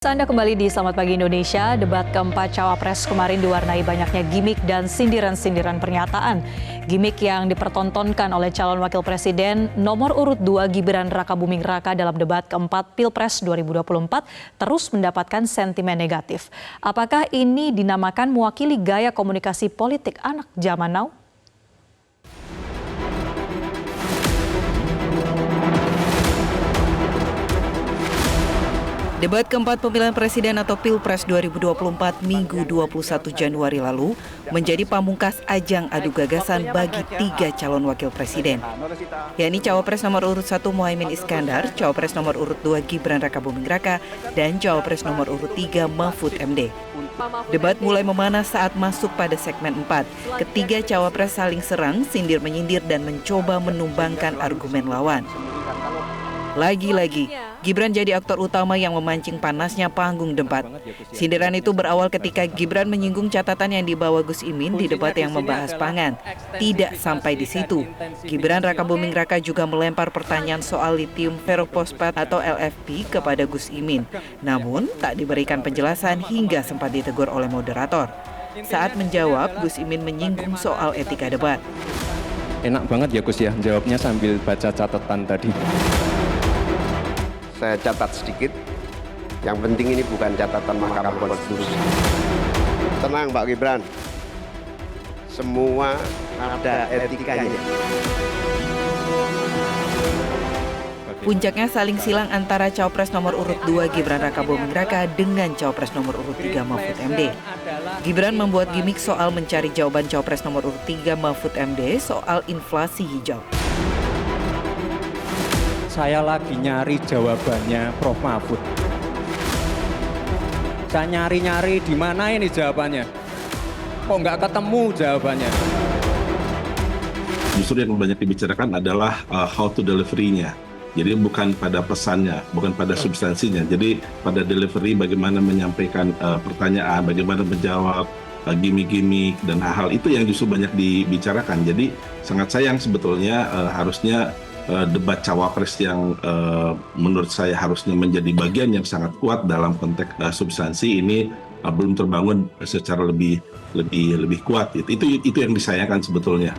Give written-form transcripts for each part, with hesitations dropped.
Anda kembali di Selamat Pagi Indonesia. Debat keempat Cawapres kemarin diwarnai banyaknya gimik dan sindiran-sindiran pernyataan. Gimik yang dipertontonkan oleh calon wakil presiden nomor urut 2 Gibran Rakabuming Raka dalam debat keempat Pilpres 2024 terus mendapatkan sentimen negatif. Apakah ini dinamakan mewakili gaya komunikasi politik anak zaman now? Debat keempat pemilihan presiden atau Pilpres 2024 Minggu 21 Januari lalu menjadi pamungkas ajang adu gagasan bagi 3 calon wakil presiden, yakni Cawapres nomor urut 1 Muhaimin Iskandar, Cawapres nomor urut 2 Gibran Rakabuming Raka, dan Cawapres nomor urut 3 Mahfud MD. Debat mulai memanas saat masuk pada segmen 4. Ketiga Cawapres saling serang, sindir-menyindir dan mencoba menumbangkan argumen lawan. Lagi-lagi, Gibran jadi aktor utama yang memancing panasnya panggung debat. Sindiran itu berawal ketika Gibran menyinggung catatan yang dibawa Gus Imin di debat yang membahas pangan. Tidak sampai di situ, Gibran Rakabuming Raka juga melempar pertanyaan soal lithium ferrofosfat atau LFP kepada Gus Imin. Namun, tak diberikan penjelasan hingga sempat ditegur oleh moderator. Saat menjawab, Gus Imin menyinggung soal etika debat. Enak banget ya Gus ya, jawabnya sambil baca catatan tadi. Saya catat sedikit, yang penting ini bukan catatan Mahkamah Konstitusi. Tenang Pak Gibran, semua ada etikanya. Puncaknya saling silang antara Cawapres nomor urut 2 Gibran Rakabuming Raka dengan Cawapres nomor urut 3 Mahfud MD. Gibran membuat gimik soal mencari jawaban Cawapres nomor urut 3 Mahfud MD soal inflasi hijau. Saya lagi nyari jawabannya Prof. Mahfud. Saya nyari-nyari di mana ini jawabannya. Kok nggak ketemu jawabannya? Justru yang banyak dibicarakan adalah how to delivery-nya. Jadi bukan pada pesannya, bukan pada substansinya. Jadi pada delivery bagaimana menyampaikan pertanyaan, bagaimana menjawab gimmick-gimmick dan hal-hal itu yang justru banyak dibicarakan. Jadi sangat sayang sebetulnya harusnya debat Cawapres yang menurut saya harusnya menjadi bagian yang sangat kuat dalam konteks substansi ini belum terbangun secara lebih kuat. Itu yang disayangkan sebetulnya.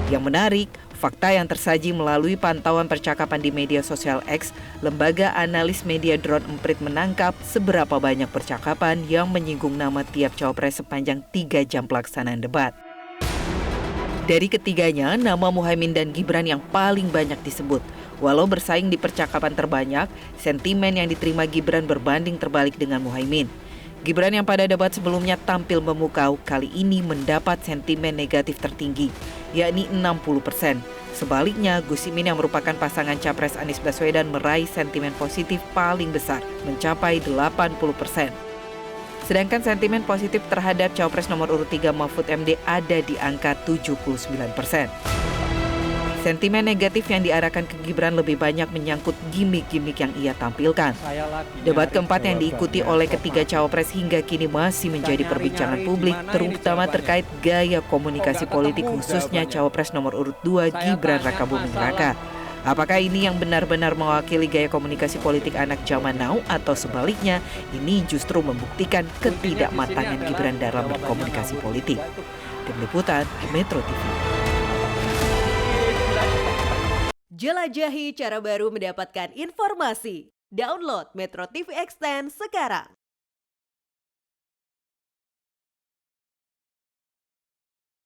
Yang menarik, fakta yang tersaji melalui pantauan percakapan di media sosial X, lembaga analis media Drone Emprit menangkap seberapa banyak percakapan yang menyinggung nama tiap Cawapres sepanjang 3 jam pelaksanaan debat. Dari ketiganya, nama Muhaimin dan Gibran yang paling banyak disebut. Walau bersaing di percakapan terbanyak, sentimen yang diterima Gibran berbanding terbalik dengan Muhaimin. Gibran yang pada debat sebelumnya tampil memukau, kali ini mendapat sentimen negatif tertinggi, yakni 60%. Sebaliknya, Gus Imin yang merupakan pasangan Capres Anies Baswedan meraih sentimen positif paling besar, mencapai 80%. Sedangkan sentimen positif terhadap Cawapres nomor urut 3 Mahfud MD ada di angka 79%. Sentimen negatif yang diarahkan ke Gibran lebih banyak menyangkut gimmick-gimmick yang ia tampilkan. Debat keempat yang diikuti oleh ketiga Cawapres hingga kini masih menjadi perbincangan publik, terutama terkait gaya komunikasi politik khususnya Cawapres nomor urut 2 Gibran Rakabuming Raka. Apakah ini yang benar-benar mewakili gaya komunikasi politik anak zaman now atau sebaliknya ini justru membuktikan ketidakmatangan Gibran dalam berkomunikasi politik? Tim Liputan Metro TV. Jelajahi cara baru mendapatkan informasi. Download Metro TV Extend sekarang.